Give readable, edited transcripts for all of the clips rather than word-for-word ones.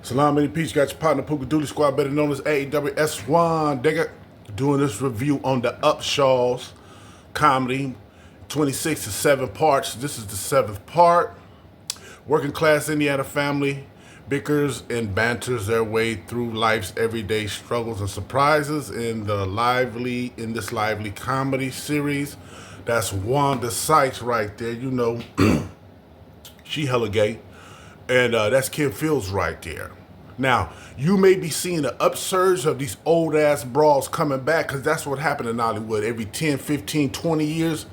Salam any peace, got your partner Puka Dooley Squad, better known as AWS1. Digga, doing this review on the Upshaws comedy, 26 to 7 parts. This is the 7th part. Working class Indiana family bickers and banters their way through life's everyday struggles and surprises in this lively comedy series. That's Wanda Sykes right there. You know, she hella gay. And that's Kim Fields right there. Now, you may be seeing an upsurge of these old-ass bras coming back, because that's what happened in Hollywood every 10, 15, 20 years.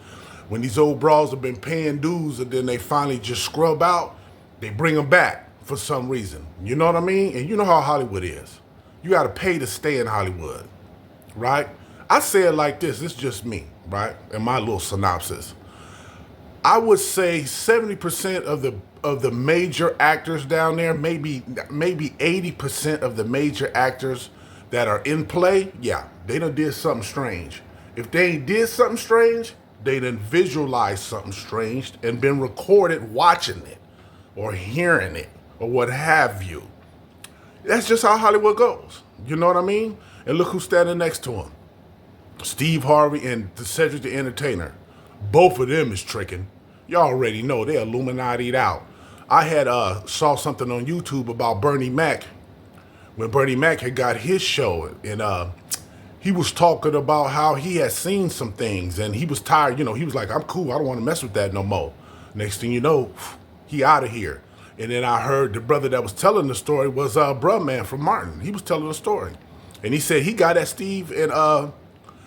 When these old bras have been paying dues and then they finally just scrub out, they bring them back for some reason. You know what I mean? And you know how Hollywood is. You got to pay to stay in Hollywood, right? I say it like this. It's just me, right? And my little synopsis. I would say 70% of the major actors down there, maybe 80% of the major actors that are in play, yeah, they done did something strange. If they ain't did something strange, they done visualized something strange and been recorded watching it or hearing it or what have you. That's just how Hollywood goes. You know what I mean? And look who's standing next to him. Steve Harvey and Cedric the Entertainer. Both of them is tricking. Y'all already know they're Illuminati'd out. I had saw something on YouTube about Bernie Mac when Bernie Mac had got his show, and he was talking about how he had seen some things and he was tired. You know, he was like, "I'm cool. I don't want to mess with that no more." Next thing you know, he out of here. And then I heard the brother that was telling the story was Bruh Man from Martin. He was telling the story, and he said he got at Steve and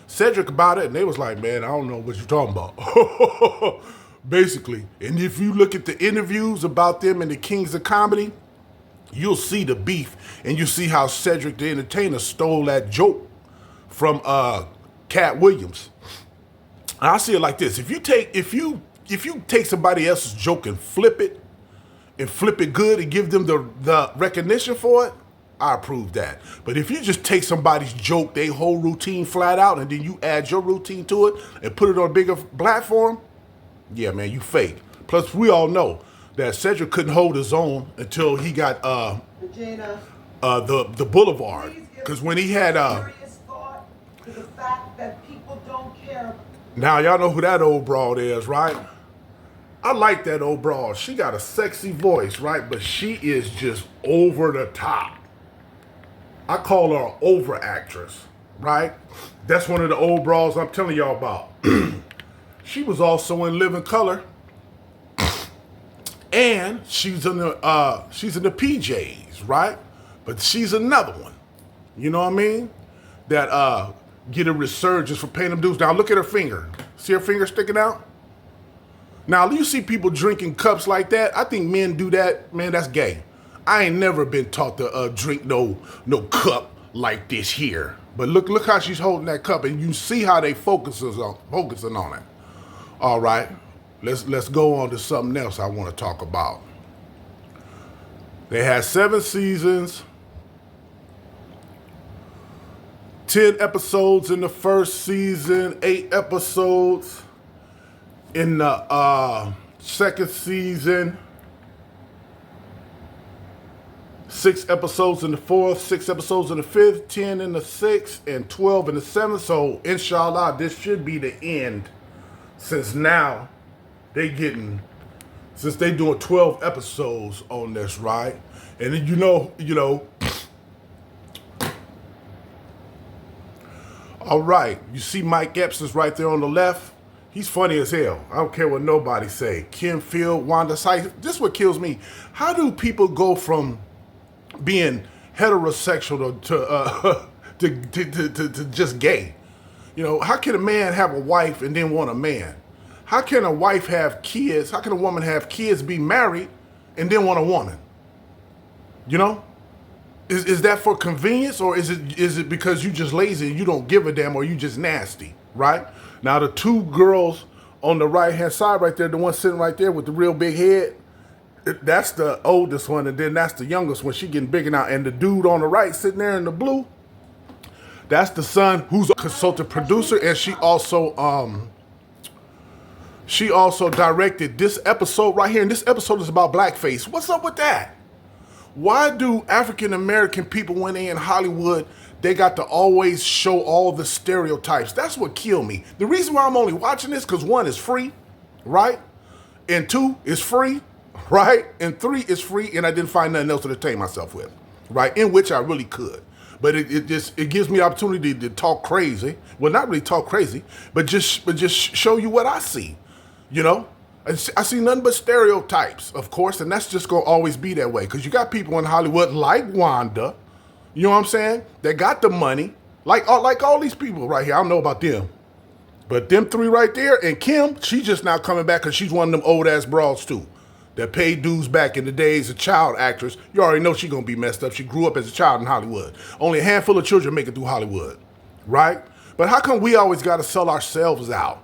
Cedric about it, and they was like, "Man, I don't know what you're talking about." Basically. And if you look at the interviews about them and the Kings of Comedy, you'll see the beef, and you see how Cedric the Entertainer stole that joke from Cat Williams. And I see it like this: if you take somebody else's joke and flip it good and give them the recognition for it, I approve that. But if you just take somebody's joke, they whole routine flat out, and then you add your routine to it and put it on a bigger platform, yeah, man, you fake. Plus, we all know that Cedric couldn't hold his own until he got the Boulevard. Because when he had thought to the fact that people don't care. Now y'all know who that old broad is, right? I like that old broad. She got a sexy voice, right? But she is just over the top. I call her an over actress, right? That's one of the old broads I'm telling y'all about. She was also in Living Color, and she's in the PJs, right? But she's another one, you know what I mean? That get a resurgence for paying them dues. Now look at her finger. See her finger sticking out? Now you see people drinking cups like that. I think men do that. Man, that's gay. I ain't never been taught to drink no cup like this here. But look how she's holding that cup, and you see how they focusing on it. All right, let's go on to something else I want to talk about. They had 7 seasons, 10 episodes in the first season, 8 episodes in the second season, 6 episodes in the 4th, 6 episodes in the 5th, 10 in the 6th, and 12 in the 7th. So inshallah, this should be the end. Since now they doing 12 episodes on this, right? And then you know, all right, you see Mike Epps is right there on the left. He's funny as hell. I don't care what nobody say. Kim Field, Wanda Sykes. This is what kills me. How do people go from being heterosexual to just gay? You know, how can a man have a wife and then want a man? How can a wife have kids? How can a woman have kids, be married, and then want a woman? You know? Is that for convenience, or is it because you just lazy and you don't give a damn, or you just nasty, right? Now the 2 girls on the right-hand side right there, the one sitting right there with the real big head, that's the oldest one, and then that's the youngest one. She getting bigger now. And the dude on the right sitting there in the blue, that's the son who's a consultant producer, and she also directed this episode right here. And this episode is about blackface. What's up with that? Why do African American people, when they in Hollywood, they got to always show all the stereotypes? That's what killed me. The reason why I'm only watching this, because one, is free, right? And two, is free, right? And three, is free, and I didn't find nothing else to entertain myself with, right? In which I really could. But it gives me the opportunity to talk crazy. Well, not really talk crazy, but just show you what I see, you know? I see nothing but stereotypes, of course, and that's just gonna always be that way. Because you got people in Hollywood like Wanda, you know what I'm saying? That got the money, like all these people right here. I don't know about them, but them three right there, and Kim, she's just now coming back because she's one of them old ass broads too, that paid dues back in the days. A child actress, you already know she's gonna be messed up. She grew up as a child in Hollywood. Only a handful of children make it through Hollywood, right? But how come we always got to sell ourselves out?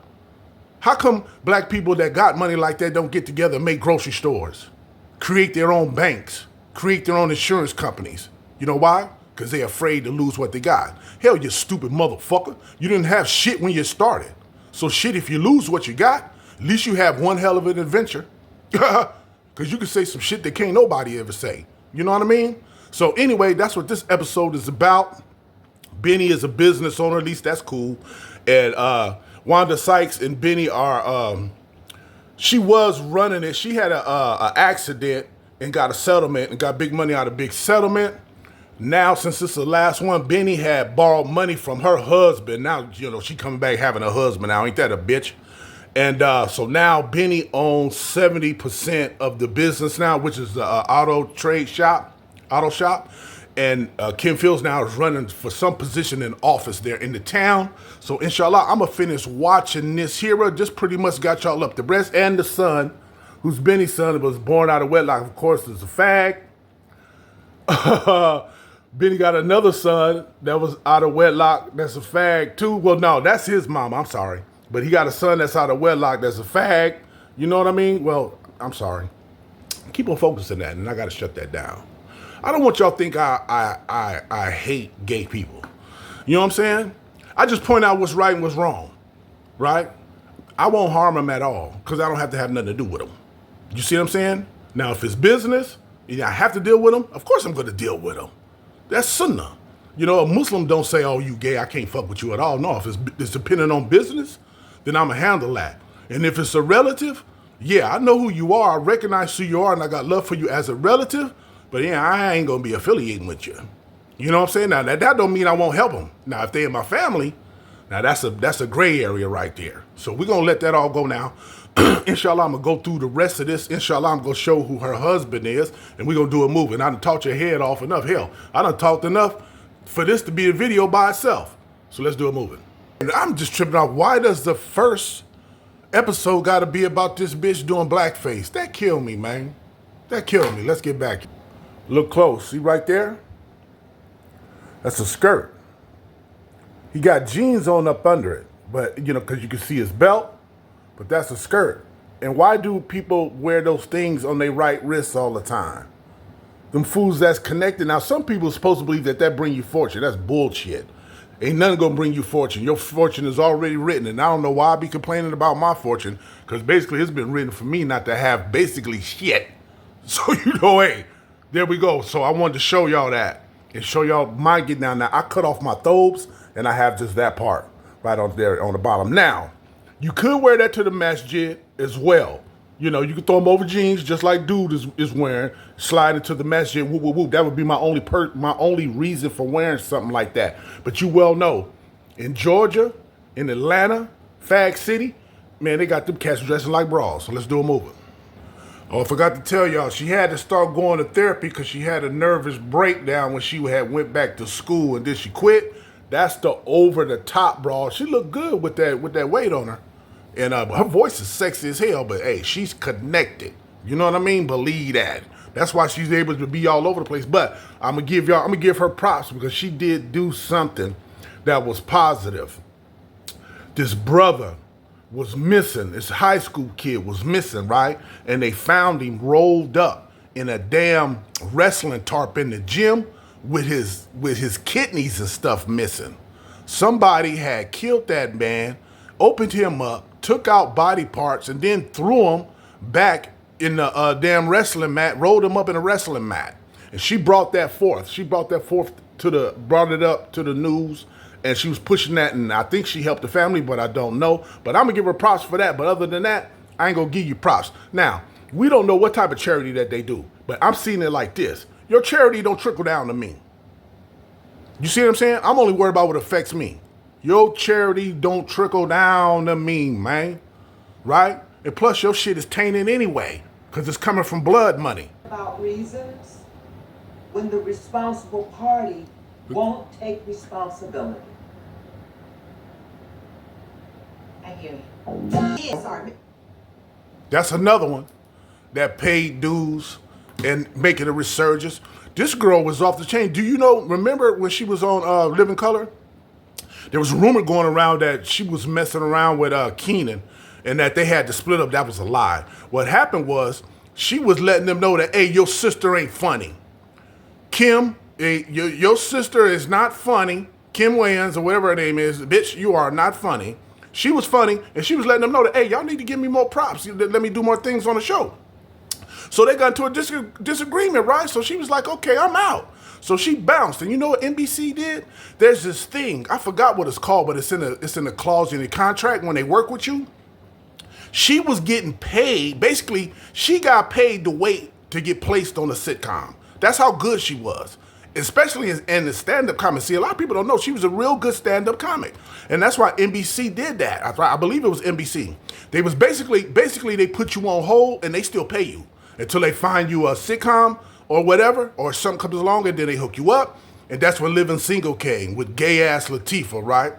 How come black people that got money like that don't get together and make grocery stores, create their own banks, create their own insurance companies? You know why? Because they're afraid to lose what they got. Hell, you stupid motherfucker. You didn't have shit when you started. So shit, if you lose what you got, at least you have one hell of an adventure. Because you can say some shit that can't nobody ever say. You know what I mean? So anyway, that's what this episode is about. Benny is a business owner, at least that's cool. And Wanda Sykes and Benny are, she was running it. She had a accident and got a settlement and got big money out of big settlement. Now, since it's the last one, Benny had borrowed money from her husband. Now, you know, she coming back having a husband now. Ain't that a bitch? And so now Benny owns 70% of the business now, which is the auto shop. And Kim Fields now is running for some position in office there in the town. So inshallah, I'm going to finish watching this here. Just pretty much got y'all up. The breast and the son, who's Benny's son, was born out of wedlock, of course, is a fag. Benny got another son that was out of wedlock that's a fag too. Well, no, that's his mom. I'm sorry. But he got a son that's out of wedlock that's a fag. You know what I mean? Well, I'm sorry. Keep on focusing that, and I got to shut that down. I don't want y'all to think I hate gay people. You know what I'm saying? I just point out what's right and what's wrong, right? I won't harm them at all because I don't have to have nothing to do with them. You see what I'm saying? Now, if it's business and I have to deal with them, of course I'm going to deal with them. That's sunnah. You know, a Muslim don't say, oh, you gay, I can't fuck with you at all. No, if it's depending on business, then I'm going to handle that. And if it's a relative, yeah, I know who you are. I recognize who you are, and I got love for you as a relative. But yeah, I ain't going to be affiliating with you. You know what I'm saying? Now, that don't mean I won't help them. Now, if they in my family, now that's a gray area right there. So we're going to let that all go now. Inshallah, I'm going to go through the rest of this. Inshallah, I'm going to show who her husband is, and we're going to do a movie. And I done talked your head off enough. Hell, I done talked enough for this to be a video by itself. So let's do a movie. And I'm just tripping off. Why does the first episode got to be about this bitch doing blackface? That killed me, man. That killed me. Let's get back. Look close. See right there? That's a skirt. He got jeans on up under it, but you know, because you can see his belt, but that's a skirt. And why do people wear those things on their right wrists all the time? Them fools that's connected. Now, some people are supposed to believe that bring you fortune. That's bullshit. Ain't nothing gonna bring you fortune. Your fortune is already written, and I don't know why I be complaining about my fortune, because basically it's been written for me not to have basically shit. So, you know, hey, there we go. So I wanted to show y'all that and show y'all my get down. Now, I cut off my thobes, and I have just that part right on there on the bottom. Now, you could wear that to the masjid as well. You know, you can throw them over jeans just like dude is wearing, slide into the masjid, whoop, whoop, whoop. That would be my only reason for wearing something like that. But you well know, in Georgia, in Atlanta, Fag City, man, they got them cats dressing like bras. So let's do a movie. Oh, I forgot to tell y'all, she had to start going to therapy because she had a nervous breakdown when she had went back to school and then she quit. That's the over-the-top bra. She looked good with that weight on her. And her voice is sexy as hell, but hey, she's connected. You know what I mean? Believe that. That's why she's able to be all over the place. But I'm gonna give her props because she did do something that was positive. This brother was missing. This high school kid was missing, right? And they found him rolled up in a damn wrestling tarp in the gym with his kidneys and stuff missing. Somebody had killed that man, opened him up, took out body parts, and then threw him back in the damn wrestling mat, rolled him up in a wrestling mat. And she brought that forth. She brought that forth brought it up to the news, and she was pushing that, and I think she helped the family, but I don't know. But I'm gonna give her props for that. But other than that, I ain't gonna give you props. Now, we don't know what type of charity that they do, but I'm seeing it like this. Your charity don't trickle down to me. You see what I'm saying? I'm only worried about what affects me. Your charity don't trickle down to me, man. Right? And plus, your shit is tainted anyway, because it's coming from blood money. About reasons when the responsible party won't take responsibility. I hear you. Yeah, sorry. That's another one that paid dues and making a resurgence. This girl was off the chain. Do you know, remember when she was on Living Color? There was a rumor going around that she was messing around with Keenan and that they had to split up. That was a lie. What happened was she was letting them know that, hey, your sister ain't funny. Kim, your sister is not funny. Kim Wayans or whatever her name is, bitch, you are not funny. She was funny, and she was letting them know that, hey, y'all need to give me more props. Let me do more things on the show. So they got into a disagreement, right? So she was like, okay, I'm out. So she bounced. And you know what NBC did? There's this thing. I forgot what it's called, but it's in a clause in the contract when they work with you. She was getting paid. Basically, she got paid to wait to get placed on a sitcom. That's how good she was. Especially in the stand-up comic. See, a lot of people don't know she was a real good stand-up comic. And that's why NBC did that. I believe it was NBC. They was basically they put you on hold and they still pay you until they find you a sitcom or whatever, or something comes along and then they hook you up. And that's when Living Single came with gay-ass Latifah, right?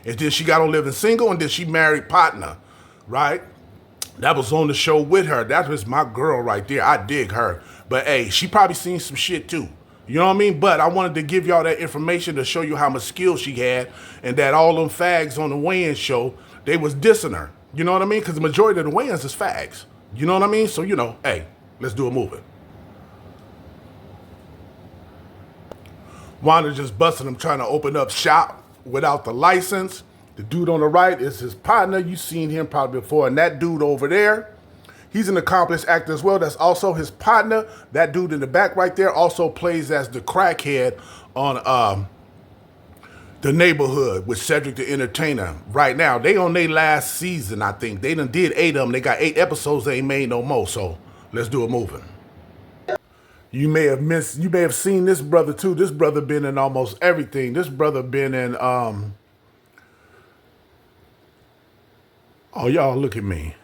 And then she got on Living Single and then she married Partner, right? That was on the show with her. That was my girl right there. I dig her. But hey, she probably seen some shit too. You know what I mean? But I wanted to give y'all that information to show you how much skill she had and that all them fags on the Wayans show, they was dissing her. You know what I mean? Because the majority of the Wayans is fags. You know what I mean? So, you know, hey, let's do a movie. Wanda just busting them trying to open up shop without the license. The dude on the right is his partner. You've seen him probably before. And that dude over there, he's an accomplished actor as well. That's also his partner. That dude in the back right there also plays as the crackhead on The Neighborhood with Cedric the Entertainer. Right now, they on their last season, I think. They done did 8 of them. They got 8 episodes. They ain't made no more. So let's do a movie. You may have seen this brother too. This brother been in almost everything. This brother been in oh, y'all look at me.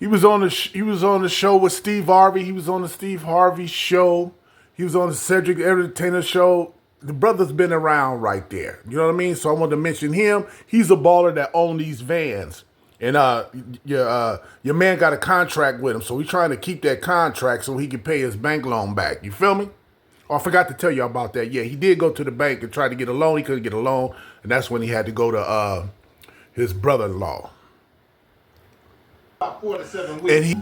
He was on the show with Steve Harvey. He was on the Steve Harvey show. He was on the Cedric the Entertainer show. The brother's been around right there. You know what I mean? So I wanted to mention him. He's a baller that owns these vans. And your man got a contract with him, so he's trying to keep that contract so he can pay his bank loan back. You feel me? Oh, I forgot to tell you about that. Yeah, he did go to the bank and try to get a loan. He couldn't get a loan, and that's when he had to go to his brother-in-law. About 4 to 7 weeks. And he